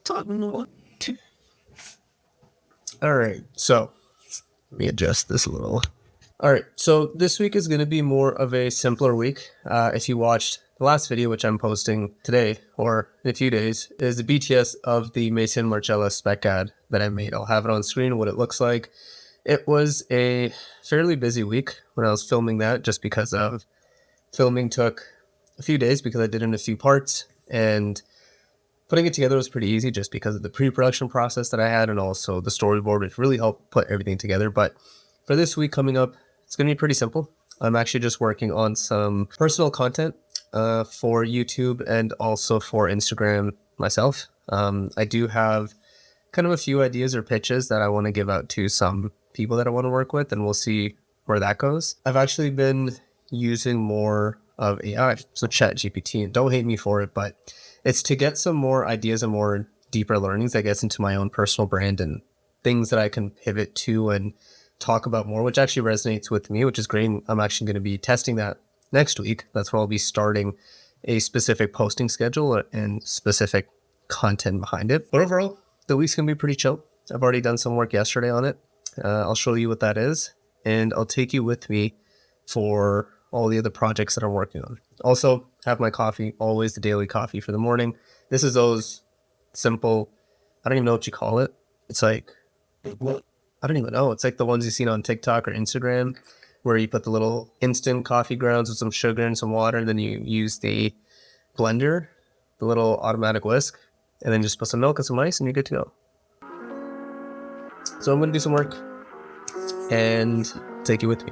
All right, so let me adjust this a little. All right, so this week is going to be more of a simpler week. If you watched the last video, which I'm posting today or in a few days, is the BTS of the Mason Marcella spec ad that I made. I'll have it on screen, what it looks like. It was a fairly busy week when I was filming that, just because of filming took a few days because I did it in a few parts, and putting it together was pretty easy just because of the pre-production process that I had, and also the storyboard, which really helped put everything together. But for this week coming up, it's going to be pretty simple. I'm actually just working on some personal content for YouTube and also for Instagram myself. I do have kind of a few ideas or pitches that I want to give out to some people that I want to work with, and we'll see where that goes. I've actually been using more of AI, so ChatGPT, and don't hate me for it, but it's to get some more ideas and more deeper learnings that gets into my own personal brand and things that I can pivot to and talk about more, which actually resonates with me, which is great. I'm actually going to be testing that next week. That's where I'll be starting a specific posting schedule and specific content behind it. But overall, the week's going to be pretty chill. I've already done some work yesterday on it. I'll show you what that is, and I'll take you with me for all the other projects that I'm working on. Also, have my coffee, always the daily coffee for the morning. This is those simple, I don't even know what you call it. It's like, I don't even know. It's like the ones you've seen on TikTok or Instagram, where you put the little instant coffee grounds with some sugar and some water, and then you use the blender, the little automatic whisk, and then just put some milk and some ice, and you're good to go. So I'm going to do some work and take you with me.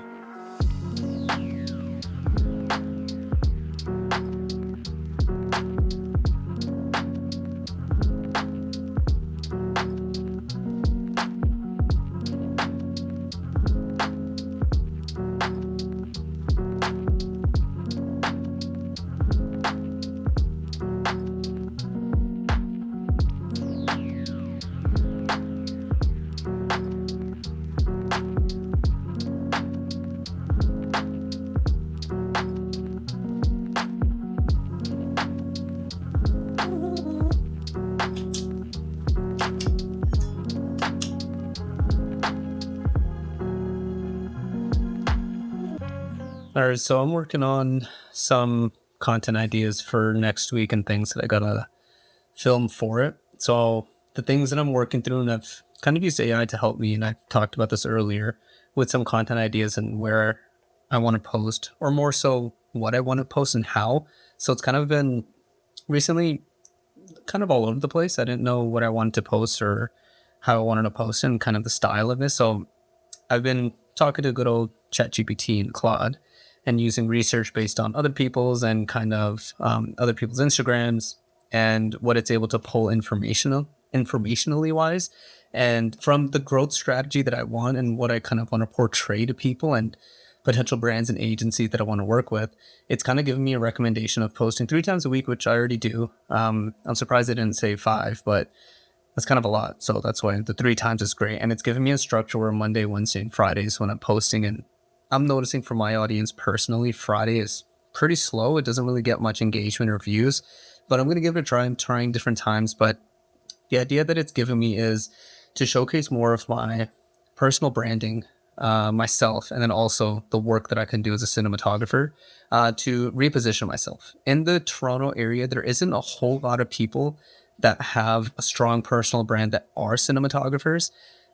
All right, so I'm working on some content ideas for next week and things that I gotta film for it. So the things that I'm working through, and I've kind of used AI to help me, and I talked about this earlier with some content ideas and where I want to post, or more so what I want to post and how. So it's kind of been recently kind of all over the place. I didn't know what I wanted to post or how I wanted to post and kind of the style of it. So I've been talking to good old ChatGPT and Claude and using research based on other people's and kind of other people's Instagrams and what it's able to pull informationally wise, and from the growth strategy that I want and what I kind of want to portray to people and potential brands and agencies that I want to work with. It's kind of given me a recommendation of posting 3 times a week, which I already do. I'm surprised I didn't say 5, but that's kind of a lot. So that's why the 3 times is great. And it's given me a structure where Monday, Wednesday, and Fridays when I'm posting. And I'm noticing for my audience personally, Friday is pretty slow. It doesn't really get much engagement or views, but I'm going to give it a try. I'm trying different times. But the idea that it's given me is to showcase more of my personal branding, myself, and then also the work that I can do as a cinematographer, to reposition myself. In the Toronto area, there isn't a whole lot of people that have a strong personal brand that are cinematographers.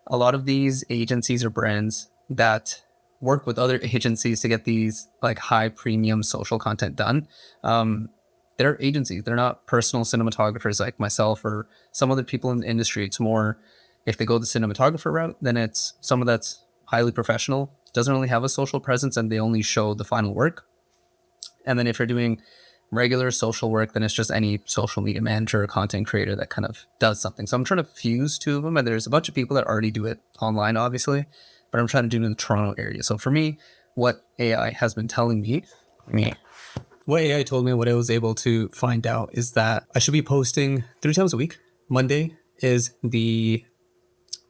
A lot of these agencies or brands that work with other agencies to get these like high premium social content done, they're agencies. They're not personal cinematographers like myself or some other people in the industry. It's more, if they go the cinematographer route, then it's someone that's highly professional, doesn't really have a social presence, and they only show the final work. And then if you're doing regular social work, then it's just any social media manager or content creator that kind of does something. So I'm trying to fuse 2 of them, and there's a bunch of people that already do it online, obviously, but I'm trying to do it in the Toronto area. So for me, what AI has been telling me, what AI told me, what I was able to find out is that I should be posting 3 times a week. Monday is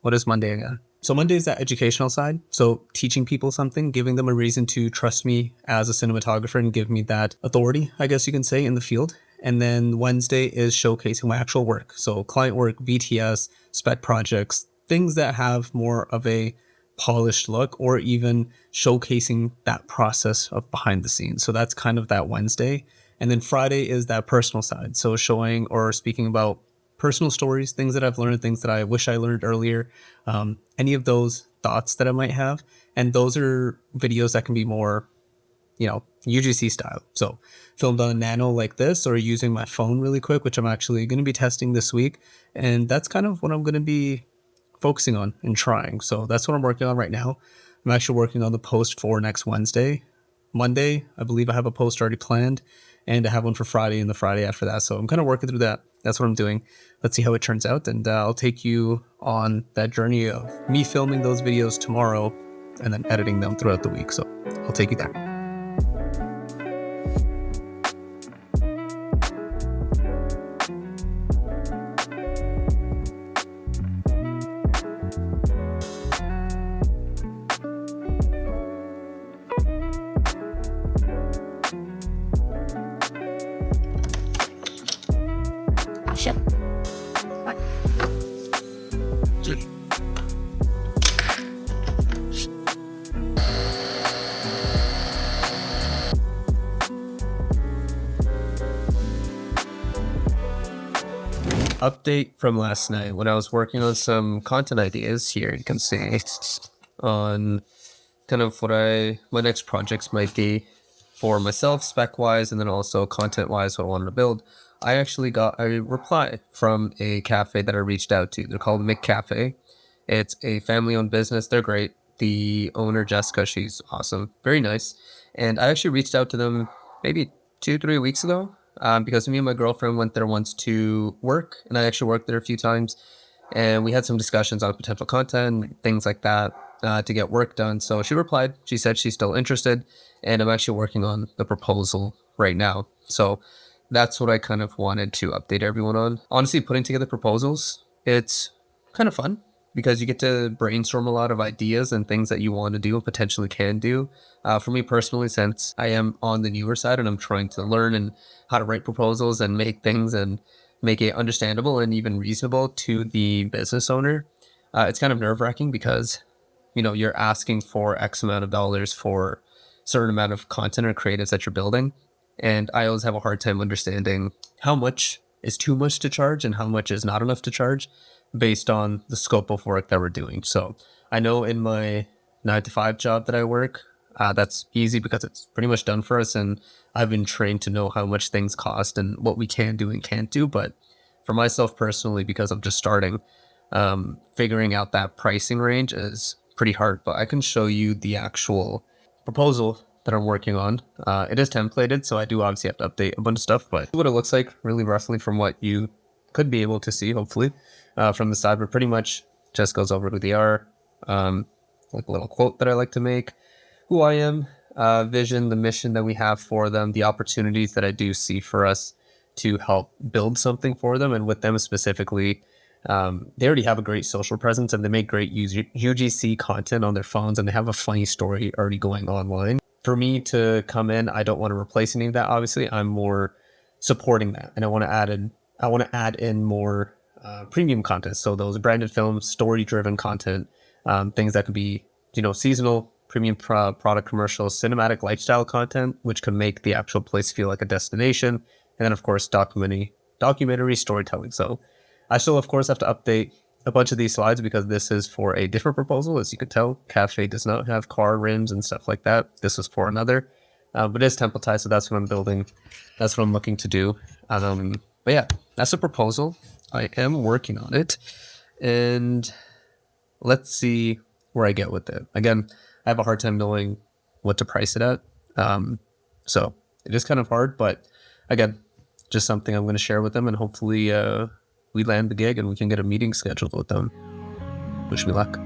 what is Monday again? So Monday is that educational side. So teaching people something, giving them a reason to trust me as a cinematographer and give me that authority, I guess you can say, in the field. And then Wednesday is showcasing my actual work. So client work, BTS, spec projects, things that have more of a polished look, or even showcasing that process of behind the scenes. So that's kind of that Wednesday. And then Friday is that personal side. So showing or speaking about personal stories, things that I've learned, things that I wish I learned earlier, any of those thoughts that I might have. And those are videos that can be more, UGC style. So filmed on a nano like this, or using my phone really quick, which I'm actually going to be testing this week. And that's kind of what I'm going to be focusing on and trying. So that's what I'm working on right now. I'm actually working on the post for next Wednesday. Monday, I believe I have a post already planned, and I have one for Friday and the Friday after that. So I'm kind of working through that. That's what I'm doing. Let's see how it turns out. And I'll take you on that journey of me filming those videos tomorrow and then editing them throughout the week. So I'll take you there. Shit. Update from last night when I was working on some content ideas. Here you can see on kind of what my next projects might be for myself, spec wise, and then also content wise, what I wanted to build. I actually got a reply from a cafe that I reached out to. They're called Mick Cafe. It's a family owned business. They're great. The owner, Jessica, she's awesome, very nice. And I actually reached out to them maybe 2-3 weeks ago, because me and my girlfriend went there once to work, and I actually worked there a few times, and we had some discussions on potential content, things like that, to get work done. So she replied. She said she's still interested, and I'm actually working on the proposal right now. So that's what I kind of wanted to update everyone on. Honestly, putting together proposals, it's kind of fun because you get to brainstorm a lot of ideas and things that you want to do and potentially can do. For me personally, since I am on the newer side and I'm trying to learn and how to write proposals and make things and make it understandable and even reasonable to the business owner, it's kind of nerve-wracking because, you're asking for X amount of dollars for a certain amount of content or creatives that you're building. And I always have a hard time understanding how much is too much to charge and how much is not enough to charge based on the scope of work that we're doing. So I know in my 9-to-5 job that I work, that's easy because it's pretty much done for us. And I've been trained to know how much things cost and what we can do and can't do. But for myself personally, because I'm just starting, figuring out that pricing range is pretty hard. But I can show you the actual proposal that I'm working on. It is templated, so I do obviously have to update a bunch of stuff, but what it looks like really roughly from what you could be able to see, hopefully, from the side, but pretty much just goes over who they are, like a little quote that I like to make, who I am, vision, the mission that we have for them, the opportunities that I do see for us to help build something for them, and with them specifically, they already have a great social presence and they make great UGC content on their phones, and they have a funny story already going online. For me to come in, I don't want to replace any of that. Obviously, I'm more supporting that, and I want to add in more premium content. So those branded films, story-driven content, things that could be, seasonal, premium product commercials, cinematic lifestyle content, which can make the actual place feel like a destination, and then of course documentary storytelling. So I still, of course, have to update a bunch of these slides because this is for a different proposal. As you can tell, Cafe does not have car rims and stuff like that. This is for another, but it is templatized, so that's what I'm building. That's what I'm looking to do. But yeah, that's a proposal. I am working on it, and let's see where I get with it. Again, I have a hard time knowing what to price it at. So it is kind of hard, but again, just something I'm going to share with them, and hopefully we land the gig and we can get a meeting scheduled with them. Wish me luck.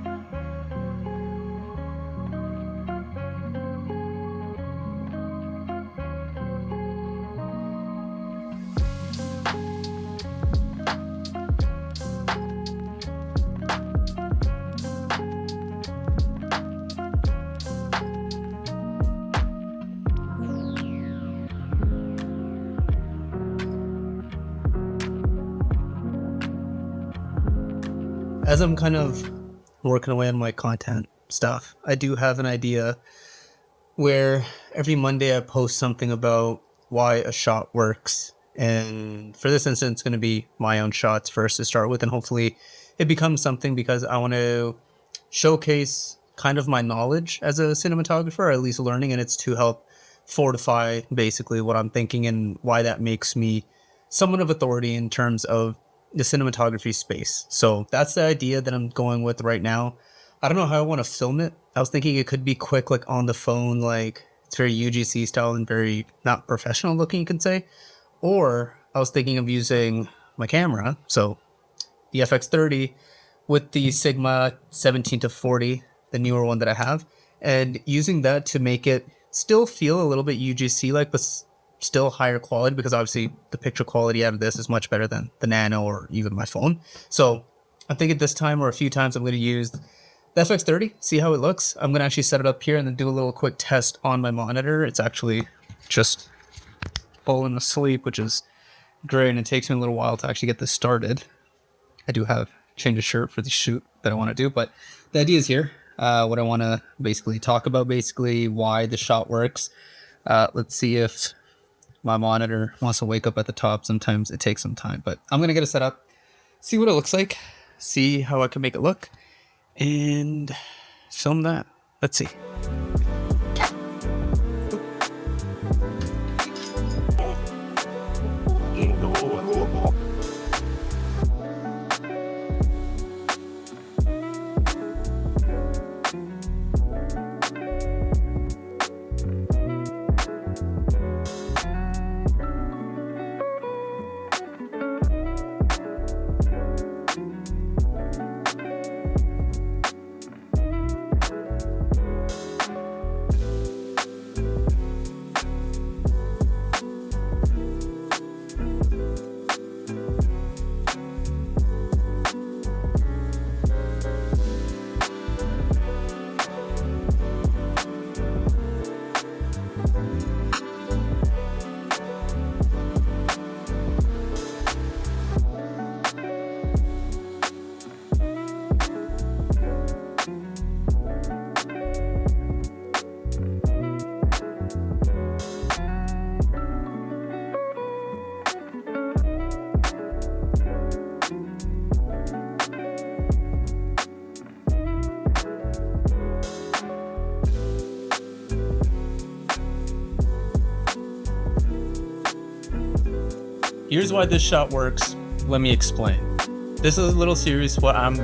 as I'm kind of working away on my content stuff, I do have an idea where every Monday I post something about why a shot works. And for this instance, it's going to be my own shots first to start with, and hopefully it becomes something because I want to showcase kind of my knowledge as a cinematographer, or at least learning, and it's to help fortify basically what I'm thinking and why that makes me somewhat of authority in terms of the cinematography space. So that's the idea that I'm going with right now. I don't know how I want to film it. I was thinking it could be quick, like on the phone, like it's very UGC style and very not professional looking, you can say. Or I was thinking of using my camera, so the FX30 with the Sigma 17 to 40, the newer one that I have, and using that to make it still feel a little bit UGC like, but still higher quality, because obviously the picture quality out of this is much better than the Nano or even my phone. So I'm thinking this time or a few times I'm going to use the FX30, see how it looks. I'm going to actually set it up here and then do a little quick test on my monitor. It's actually just falling asleep, which is great, and it takes me a little while to actually get this started. I do have change of shirt for the shoot that I want to do, but the idea is here. What I want to basically talk about, basically why the shot works. Let's see if my monitor wants to wake up at the top. Sometimes it takes some time, but I'm going to get it set up, see what it looks like, see how I can make it look, and film that. Let's see. Here's why this shot works. Let me explain. This is a little serious. What I'm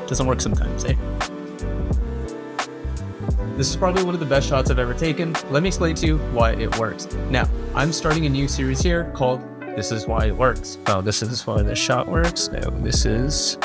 doesn't work sometimes, eh? This is probably one of the best shots I've ever taken. Let me explain to you why it works. Now, I'm starting a new series here called This Is Why It Works. Oh, this is why the shot works. No, this is